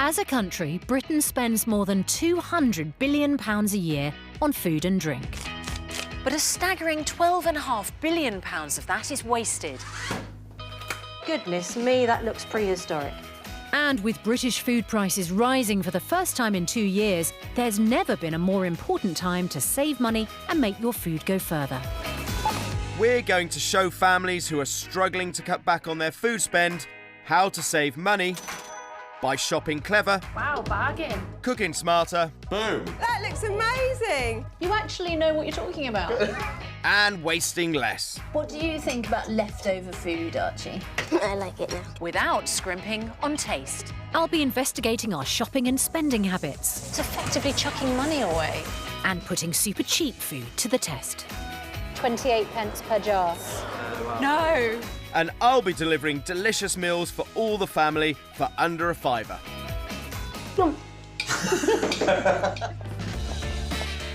As a country, Britain spends more than £200 billion a year on food and drink. But a staggering £12.5 billion of that is wasted. Goodness me, that looks prehistoric. And with British food prices rising for the first time in 2 years, there's never been a more important time to save money and make your food go further. We're going to show families who are struggling to cut back on their food spend how to save money by shopping clever. Wow, bargain. Cooking smarter. Boom. That looks amazing. You actually know what you're talking about. And wasting less. What do you think about leftover food, Archie? I like it now. Without scrimping on taste. I'll be investigating our shopping and spending habits. It's effectively chucking money away. And putting super cheap food to the test. 28 pence per jar. No. And I'll be delivering delicious meals for all the family for under a £5.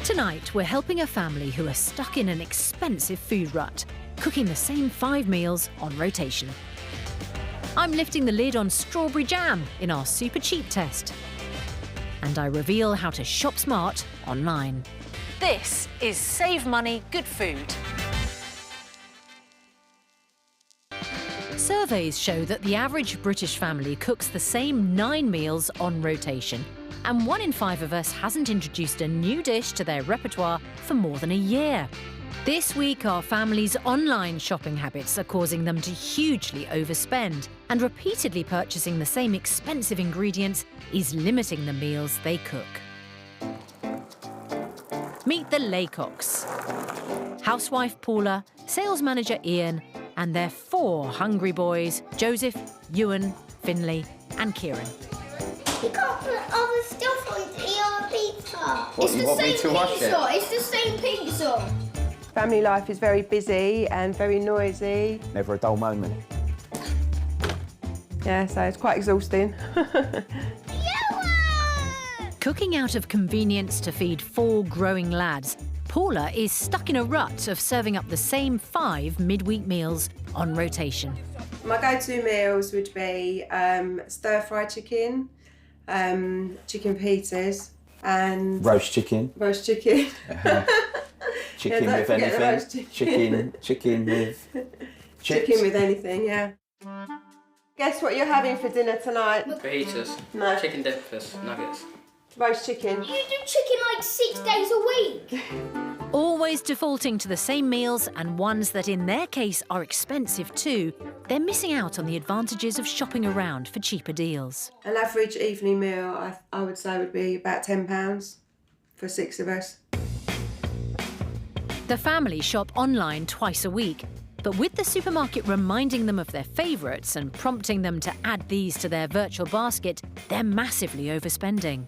Tonight, we're helping a family who are stuck in an expensive food rut, cooking the same 5 meals on rotation. I'm lifting the lid on strawberry jam in our super cheap test. And I reveal how to shop smart online. This is Save Money, Good Food. Surveys show that the average British family cooks the same 9 meals on rotation, and 1 in 5 of us hasn't introduced a new dish to their repertoire for more than a year. This week, our family's online shopping habits are causing them to hugely overspend, and repeatedly purchasing the same expensive ingredients is limiting the meals they cook. Meet the Laycocks. Housewife Paula, sales manager Ian, and their 4 hungry boys, Joseph, Ewan, Finley and Kieran. You can't put other stuff on the pizza. What, you want me to wash it? It's the same pizza. Family life is very busy and very noisy. Never a dull moment. Yeah, so it's quite exhausting. Cooking out of convenience to feed 4 growing lads, Paula is stuck in a rut of serving up the same 5 midweek meals on rotation. My go-to meals would be stir-fried chicken, chicken pizzas and... Roast chicken. Roast chicken. Chicken Yeah, with don't forget the roast anything. Chicken with chips. Chicken with anything, yeah. Guess what you're having for dinner tonight? Fajitas. No. Chicken dippers. Nuggets. Roast chicken. You do chicken like 6 days a week. Always defaulting to the same meals, and ones that in their case are expensive too, they're missing out on the advantages of shopping around for cheaper deals. An average evening meal, I would say, would be about £10 for 6 of us. The family shop online twice a week, but with the supermarket reminding them of their favourites and prompting them to add these to their virtual basket, they're massively overspending.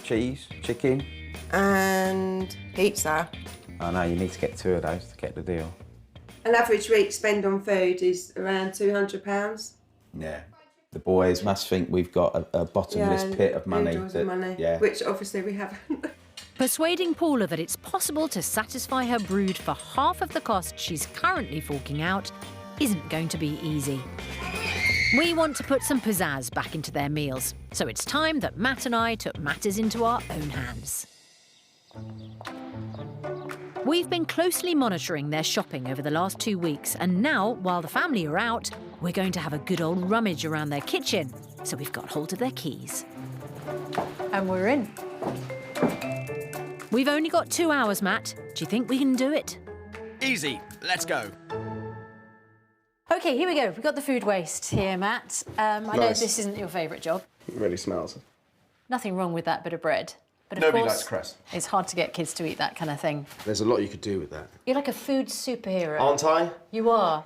Cheese, chicken. And pizza. I know, you need to get 2 of those to get the deal. An average week spend on food is around £200. Yeah. The boys must think we've got a bottomless pit of money. Yeah. Which obviously we haven't. Persuading Paula that it's possible to satisfy her brood for half of the cost she's currently forking out isn't going to be easy. We want to put some pizzazz back into their meals, so it's time that Matt and I took matters into our own hands. We've been closely monitoring their shopping over the last 2 weeks, and now, while the family are out, we're going to have a good old rummage around their kitchen, so we've got hold of their keys. And we're in. We've only got 2 hours, Matt. Do you think we can do it? Easy. Let's go. OK, here we go. We've got the food waste here, Matt. I know this isn't your favourite job. It really smells. Nothing wrong with that bit of bread. But of Nobody course, likes cress. it's hard to get kids to eat that kind of thing. There's a lot you could do with that. You're like a food superhero. Aren't I? You are.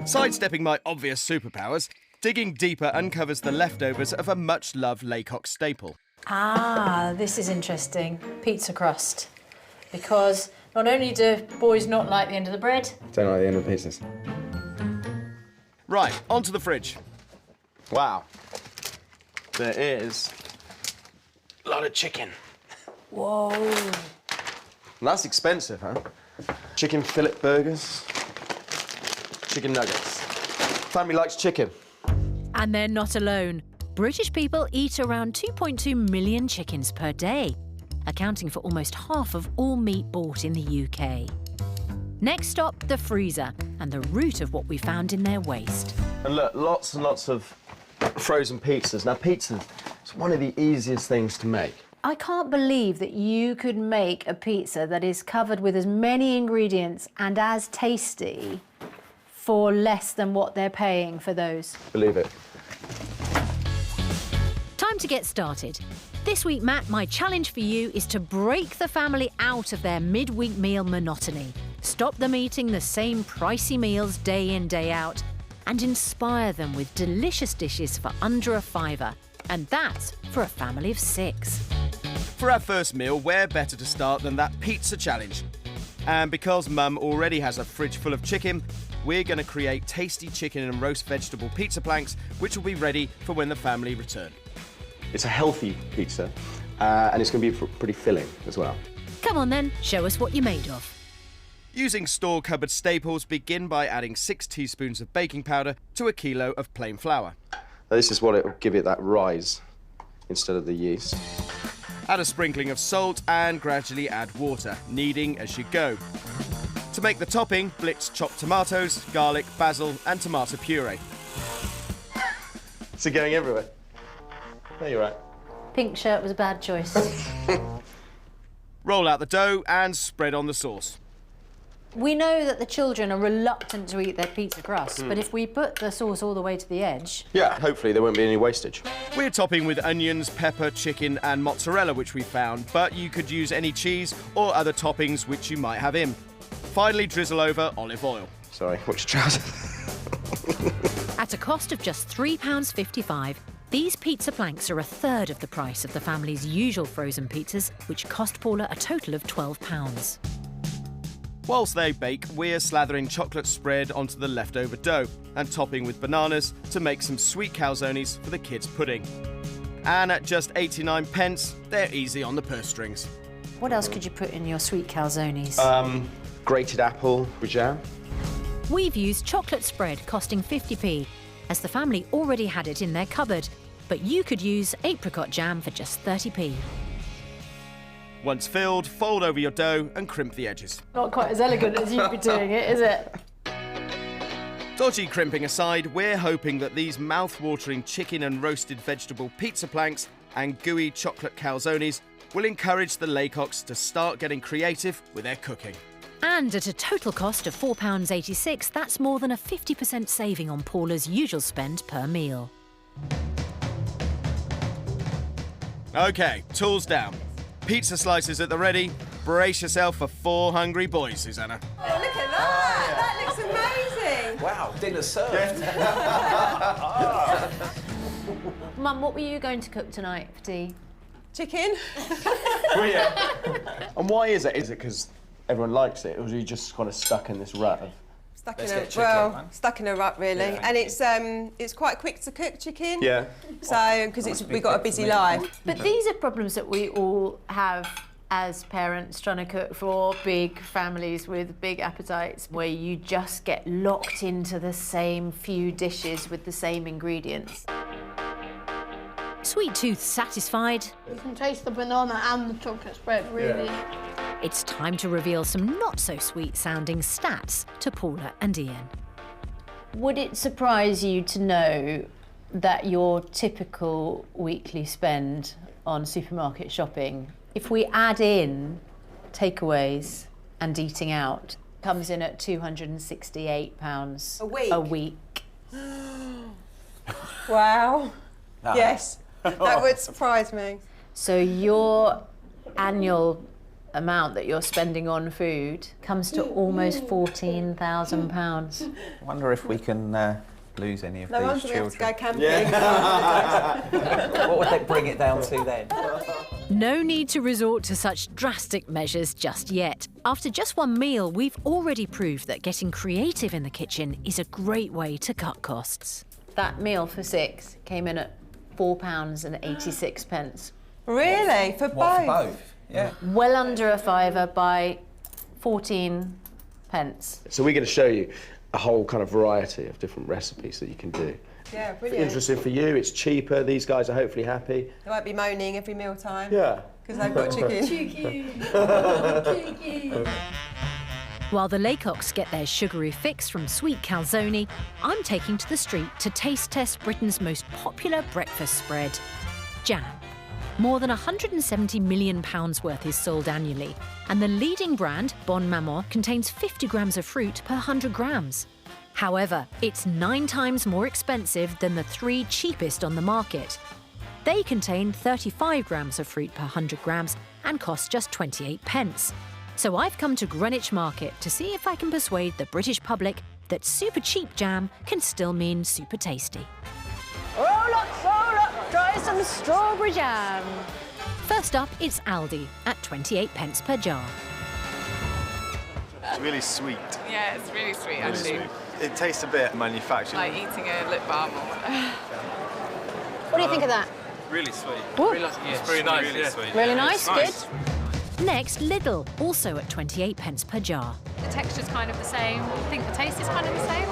Sidestepping my obvious superpowers, digging deeper uncovers the leftovers of a much-loved Laycock staple. Ah, this is interesting. Pizza crust. Because not only do boys not like the end of the bread... Don't like the end of the pizzas. Right, onto the fridge. Wow. There is a lot of chicken. Whoa. That's expensive, huh? Chicken fillet burgers, chicken nuggets. Family likes chicken. And they're not alone. British people eat around 2.2 million chickens per day, accounting for almost half of all meat bought in the UK. Next stop, the freezer, and the root of what we found in their waste. And look, lots and lots of frozen pizzas. Now, pizza is one of the easiest things to make. I can't believe that you could make a pizza that is covered with as many ingredients and as tasty for less than what they're paying for those. Believe it. Time to get started. This week, Matt, my challenge for you is to break the family out of their midweek meal monotony. Stop them eating the same pricey meals day in, day out, and inspire them with delicious dishes for under a £5. And that's for a family of 6. For our first meal, where better to start than that pizza challenge? And because Mum already has a fridge full of chicken, we're going to create tasty chicken and roast vegetable pizza planks, which will be ready for when the family return. It's a healthy pizza, and it's going to be pretty filling as well. Come on then, show us what you're made of. Using store cupboard staples, begin by adding 6 teaspoons of baking powder to a kilo of plain flour. Now, this is what it will give it that rise instead of the yeast. Add a sprinkling of salt and gradually add water, kneading as you go. To make the topping, blitz chopped tomatoes, garlic, basil and tomato puree. Is it going everywhere? No, you're right. Pink shirt was a bad choice. Roll out the dough and spread on the sauce. We know that the children are reluctant to eat their pizza crust, but if we put the sauce all the way to the edge... Yeah, hopefully there won't be any wastage. We're topping with onions, pepper, chicken and mozzarella, which we found, but you could use any cheese or other toppings which you might have in. Finally, drizzle over olive oil. Sorry, watch your trousers. At a cost of just £3.55, these pizza planks are a third of the price of the family's usual frozen pizzas, which cost Paula a total of £12. Whilst they bake, we're slathering chocolate spread onto the leftover dough and topping with bananas to make some sweet calzones for the kids' pudding. And at just 89 pence, they're easy on the purse strings. What else could you put in your sweet calzones? Grated apple with jam. We've used chocolate spread costing 50p, as the family already had it in their cupboard, but you could use apricot jam for just 30p. Once filled, fold over your dough and crimp the edges. Not quite as elegant as you'd be doing it, is it? Dodgy crimping aside, we're hoping that these mouth-watering chicken and roasted vegetable pizza planks and gooey chocolate calzones will encourage the Laycocks to start getting creative with their cooking. And at a total cost of £4.86, that's more than a 50% saving on Paula's usual spend per meal. OK, tools down. Pizza slices at the ready. Brace yourself for 4 hungry boys, Susanna. Oh, look at that! That looks amazing! Wow, dinner served. Mum, what were you going to cook tonight for tea? Chicken. And why is it? Is it because everyone likes it, or are you just kind of stuck in this rut of... Stuck in a rut, really. Yeah. And it's quite quick to cook chicken. Yeah. So, because we've got a busy life. But these are problems that we all have as parents trying to cook for big families with big appetites, where you just get locked into the same few dishes with the same ingredients. Sweet tooth satisfied? You can taste the banana and the chocolate spread, really. Yeah. It's time to reveal some not-so-sweet-sounding stats to Paula and Ian. Would it surprise you to know that your typical weekly spend on supermarket shopping, if we add in takeaways and eating out, comes in at £268 a week? Wow. Yes, that would surprise me. So your annual amount that you're spending on food comes to almost £14,000. I wonder if we can lose any of these children. We have to go camping. What would they bring it down to then? No need to resort to such drastic measures just yet. After just one meal, we've already proved that getting creative in the kitchen is a great way to cut costs. That meal for 6 came in at £4.86. Really? For both? For both? Yeah. Well under a £5 by 14p. So we're going to show you a whole kind of variety of different recipes that you can do. Yeah, brilliant. Interesting for you, it's cheaper, these guys are hopefully happy. They won't be moaning every meal time. Yeah. Because they've got chicken. Cheeky. While the Laycocks get their sugary fix from sweet calzone, I'm taking to the street to taste test Britain's most popular breakfast spread, jam. More than £170 million worth is sold annually, and the leading brand, Bon Maman, contains 50 grams of fruit per 100 grams. However, it's 9 times more expensive than the 3 cheapest on the market. They contain 35 grams of fruit per 100 grams and cost just 28 pence. So I've come to Greenwich Market to see if I can persuade the British public that super cheap jam can still mean super tasty. Oh look, try some strawberry jam. First up, it's Aldi at 28 pence per jar. It's really sweet. Yeah, it's really sweet, actually. Sweet. It tastes a bit manufactured. Like eating a lip balm or What do you think of that? Really sweet. Really nice. It's very nice. Really sweet. Really nice, Nice. good. Next, Lidl, also at 28 pence per jar. The texture's kind of the same. I think the taste is kind of the same.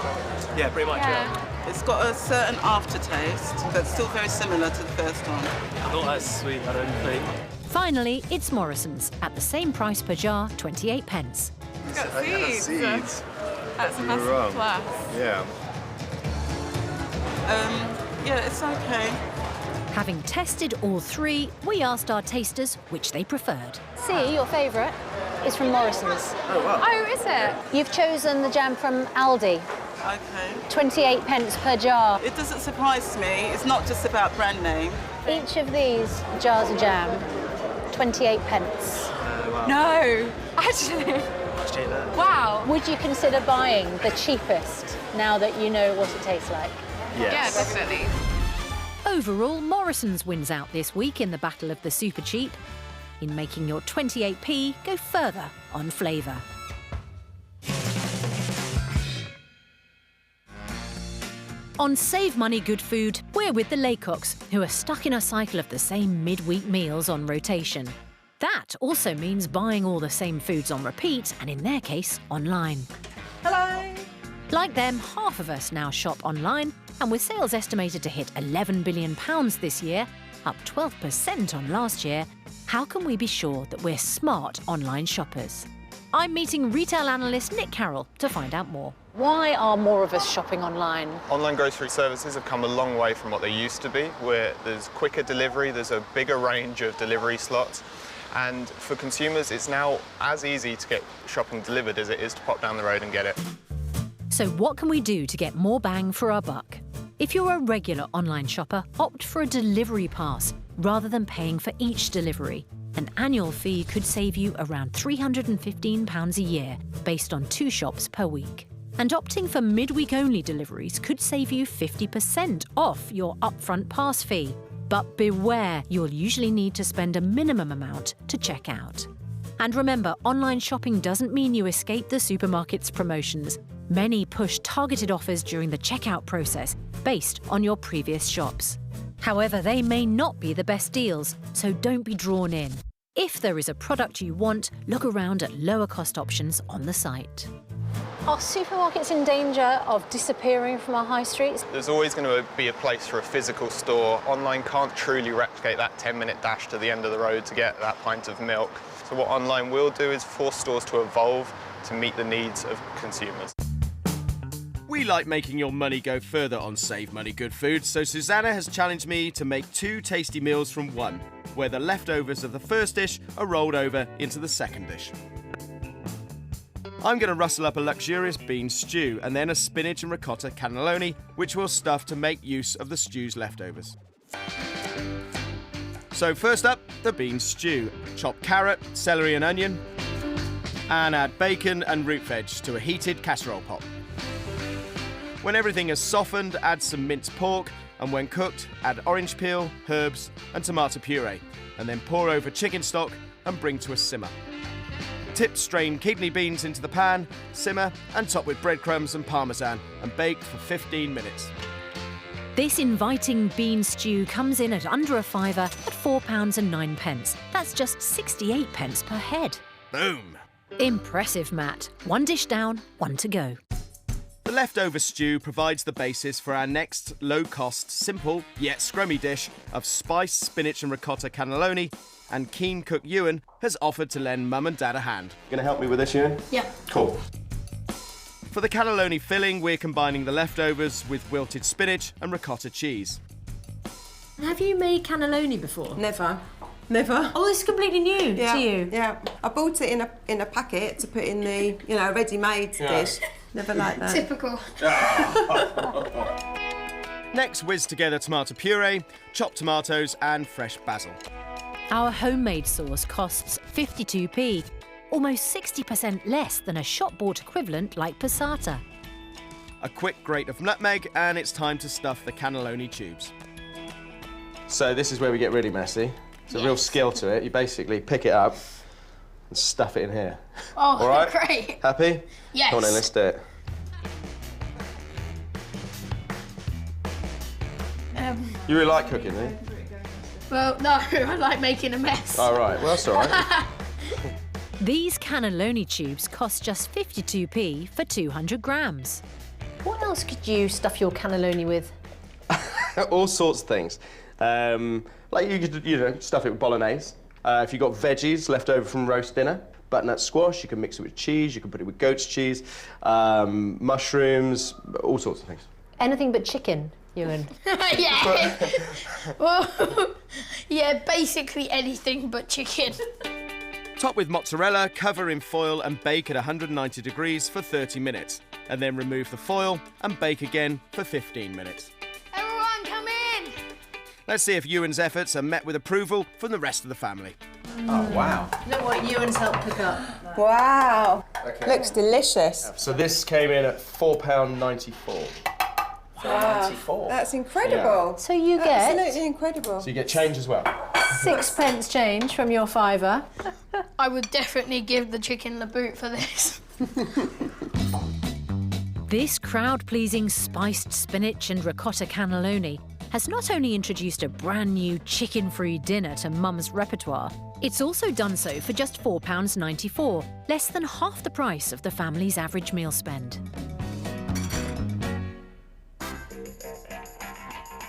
Yeah, pretty much, yeah. It's got a certain aftertaste that's still very similar to the first one. Not as sweet, I don't think. Finally, it's Morrison's at the same price per jar, 28 pence. It's got seeds. Seeds. That's a massive plus. Yeah. Yeah, it's okay. Having tested all 3, we asked our tasters which they preferred. See, your favourite is from Morrison's. Oh, wow. Oh, is it? You've chosen the jam from Aldi, Okay. 28 pence per jar. It doesn't surprise me. It's not just about brand name. Each of these jars of jam, 28 pence. Wow. No, actually. Let's check that. Wow. Would you consider buying the cheapest now that you know what it tastes like? Yes. Yeah, definitely. Overall, Morrison's wins out this week in the battle of the super cheap, in making your 28p go further on flavour. On Save Money Good Food, we're with the Laycocks, who are stuck in a cycle of the same midweek meals on rotation. That also means buying all the same foods on repeat, and in their case, online. Hello. Like them, half of us now shop online, and with sales estimated to hit £11 billion this year, up 12% on last year, how can we be sure that we're smart online shoppers? I'm meeting retail analyst Nick Carroll to find out more. Why are more of us shopping online? Online grocery services have come a long way from what they used to be, where there's quicker delivery, there's a bigger range of delivery slots, and for consumers it's now as easy to get shopping delivered as it is to pop down the road and get it. So what can we do to get more bang for our buck? If you're a regular online shopper, opt for a delivery pass rather than paying for each delivery. An annual fee could save you around £315 a year, based on 2 shops per week. And opting for midweek-only deliveries could save you 50% off your upfront pass fee. But beware, you'll usually need to spend a minimum amount to check out. And remember, online shopping doesn't mean you escape the supermarket's promotions. Many push targeted offers during the checkout process, based on your previous shops. However, they may not be the best deals, so don't be drawn in. If there is a product you want, look around at lower cost options on the site. Are supermarkets in danger of disappearing from our high streets? There's always going to be a place for a physical store. Online can't truly replicate that 10-minute dash to the end of the road to get that pint of milk. So what online will do is force stores to evolve to meet the needs of consumers. We like making your money go further on Save Money Good Food, so Susanna has challenged me to make 2 tasty meals from one, where the leftovers of the first dish are rolled over into the second dish. I'm going to rustle up a luxurious bean stew and then a spinach and ricotta cannelloni, which we'll stuff to make use of the stew's leftovers. So first up, the bean stew. Chop carrot, celery and onion, and add bacon and root veg to a heated casserole pot. When everything is softened, add some minced pork, and when cooked, add orange peel, herbs and tomato puree, and then pour over chicken stock and bring to a simmer. Tip strained kidney beans into the pan, simmer and top with breadcrumbs and parmesan and bake for 15 minutes. This inviting bean stew comes in at under a fiver at £4.09. That's just 68 pence per head. Boom! Impressive, Matt. 1 dish down, 1 to go. The The leftover stew provides the basis for our next low-cost, simple yet scrummy dish of spiced spinach and ricotta cannelloni, and keen cook Ewan has offered to lend Mum and Dad a hand. Gonna help me with this, Ewan? Yeah. Cool. For the cannelloni filling, we're combining the leftovers with wilted spinach and ricotta cheese. Have you made cannelloni before? Never. Never. Oh, this is completely new to you. Yeah, I bought it in a packet to put in the ready-made dish. Never like that. Typical. Next, whiz together tomato puree, chopped tomatoes and fresh basil. Our homemade sauce costs 52p, almost 60% less than a shop-bought equivalent like passata. A quick grate of nutmeg, and it's time to stuff the cannelloni tubes. So this is where we get really messy. It's a real skill to it. You basically pick it up and stuff it in here. Oh, all right? Great. Happy? Yes. Come on then, let's do it. You really like cooking, eh? Well, no, I like making a mess. All right, well, that's all right. These cannelloni tubes cost just 52p for 200 grams. What else could you stuff your cannelloni with? All sorts of things. Like you could, stuff it with bolognese. If you've got veggies left over from roast dinner, butternut squash, you can mix it with cheese, you can put it with goat's cheese, mushrooms, all sorts of things. Anything but chicken, Ewan. Yeah. Well, yeah, basically anything but chicken. Top with mozzarella, cover in foil and bake at 190 degrees for 30 minutes. And then remove the foil and bake again for 15 minutes. Everyone, come in! Let's see if Ewan's efforts are met with approval from the rest of the family. Oh, wow. Look what Ewan's helped cook up. Wow. Okay. Looks delicious. So this came in at £4.94. Wow. That's incredible. Yeah. So you get... Absolutely incredible. So you get change as well. 6p change from your fiver. I would definitely give the chicken the boot for this. This crowd-pleasing spiced spinach and ricotta cannelloni has not only introduced a brand new chicken-free dinner to Mum's repertoire, it's also done so for just £4.94, less than half the price of the family's average meal spend.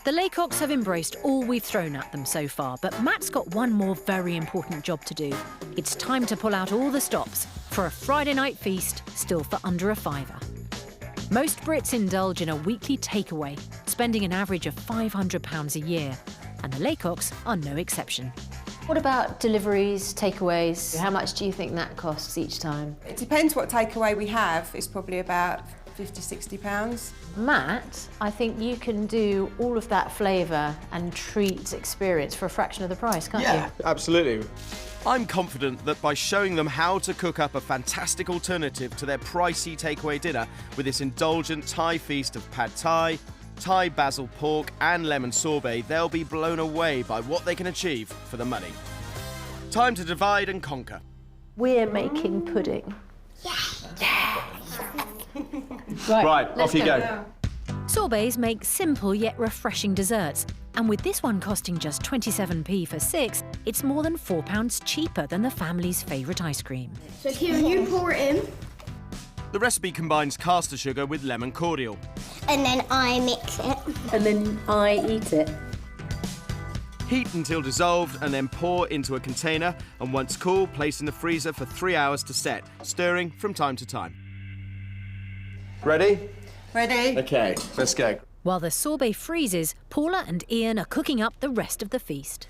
The Laycocks have embraced all we've thrown at them so far, but Matt's got one more very important job to do. It's time to pull out all the stops for a Friday night feast still for under a fiver. Most Brits indulge in a weekly takeaway, spending an average of £500 a year, and the Laycocks are no exception. What about deliveries, takeaways? How much do you think that costs each time? It depends what takeaway we have. It's probably about £50–60. Matt, I think you can do all of that flavour and treat experience for a fraction of the price, can't you? Yeah, absolutely. I'm confident that by showing them how to cook up a fantastic alternative to their pricey takeaway dinner with this indulgent Thai feast of pad Thai, Thai basil pork and lemon sorbet, they'll be blown away by what they can achieve for the money. Time to divide and conquer. We're making pudding. Right, off you go. Sorbets make simple yet refreshing desserts, and with this one costing just 27p for 6, it's more than £4 cheaper than the family's favourite ice cream. So here, you pour it in. The recipe combines caster sugar with lemon cordial. And then I mix it. And then I eat it. Heat until dissolved and then pour into a container, and once cool, place in the freezer for 3 hours to set, stirring from time to time. Ready? Ready? Okay, let's go. While the sorbet freezes, Paula and Ian are cooking up the rest of the feast.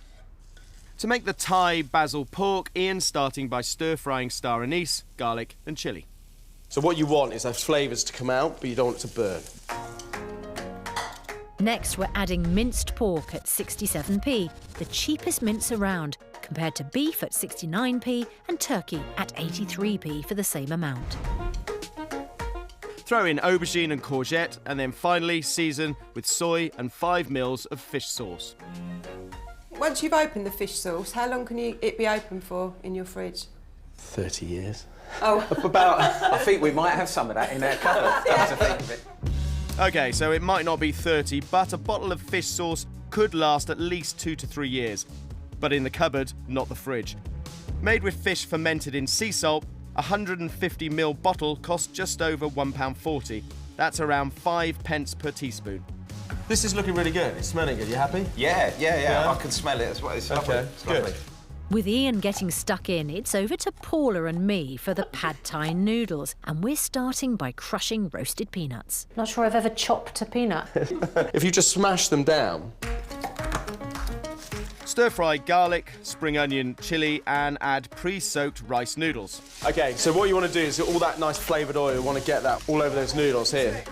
To make the Thai basil pork, Ian's starting by stir-frying star anise, garlic and chilli. So what you want is those flavours to come out, but you don't want it to burn. Next, we're adding minced pork at 67p, the cheapest mince around, compared to beef at 69p and turkey at 83p for the same amount. Throw in aubergine and courgette, and then finally season with soy and 5 ml of fish sauce. Once you've opened the fish sauce, how long can it be open for in your fridge? 30 years. Oh. About, I think we might have some of that in our cupboard. Come to think of it. OK, so it might not be 30, but a bottle of fish sauce could last at least 2 to 3 years. But in the cupboard, not the fridge. Made with fish fermented in sea salt, a 150ml bottle costs just over £1.40, That's around 5 pence per teaspoon. This is looking really good. It's smelling good. You happy? Yeah. I can smell it as well. It's lovely. Okay, It's good. lovely. With Ian getting stuck in, it's over to Paula and me for the pad thai noodles, and we're starting by crushing roasted peanuts. Not sure I've ever chopped a peanut. If you just smash them down. Stir-fry garlic, spring onion, chilli, and add pre-soaked rice noodles. Okay, so what you want to do is all that nice flavoured oil, you want to get that all over those noodles here.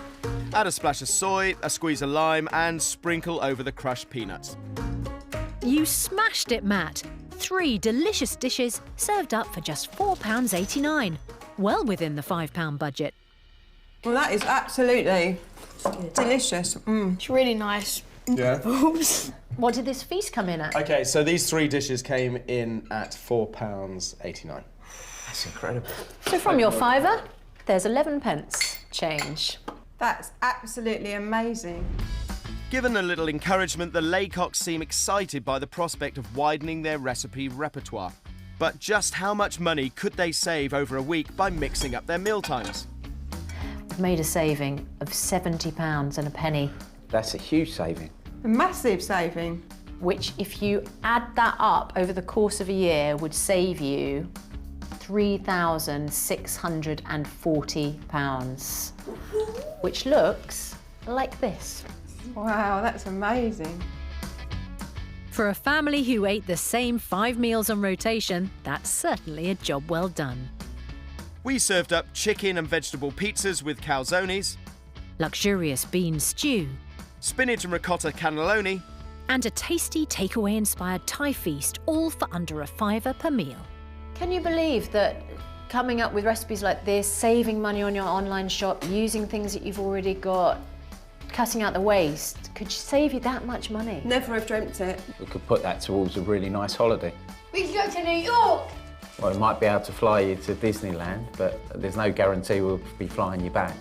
Add a splash of soy, a squeeze of lime, and sprinkle over the crushed peanuts. You smashed it, Matt. 3 delicious dishes served up for just £4.89. Well within the £5 budget. Well, that is absolutely delicious. It's really nice. Yeah. What did this feast come in at? Okay, so these 3 dishes came in at £4.89. That's incredible. So from your fiver, there's 11 pence change. That's absolutely amazing. Given a little encouragement, the Laycocks seem excited by the prospect of widening their recipe repertoire. But just how much money could they save over a week by mixing up their mealtimes? I've made a saving of £70 and a penny. That's a huge saving. A massive saving. Which, if you add that up over the course of a year, would save you £3,640, which looks like this. Wow, that's amazing. For a family who ate the same 5 meals on rotation, that's certainly a job well done. We served up chicken and vegetable pizzas with calzones, Luxurious bean stew, spinach and ricotta cannelloni, and a tasty takeaway-inspired Thai feast, all for under £5 per meal. Can you believe that coming up with recipes like this, saving money on your online shop, using things that you've already got, cutting out the waste, could save you that much money? Never have dreamt it. We could put that towards a really nice holiday. We can go to New York. Well, we might be able to fly you to Disneyland, but there's no guarantee we'll be flying you back.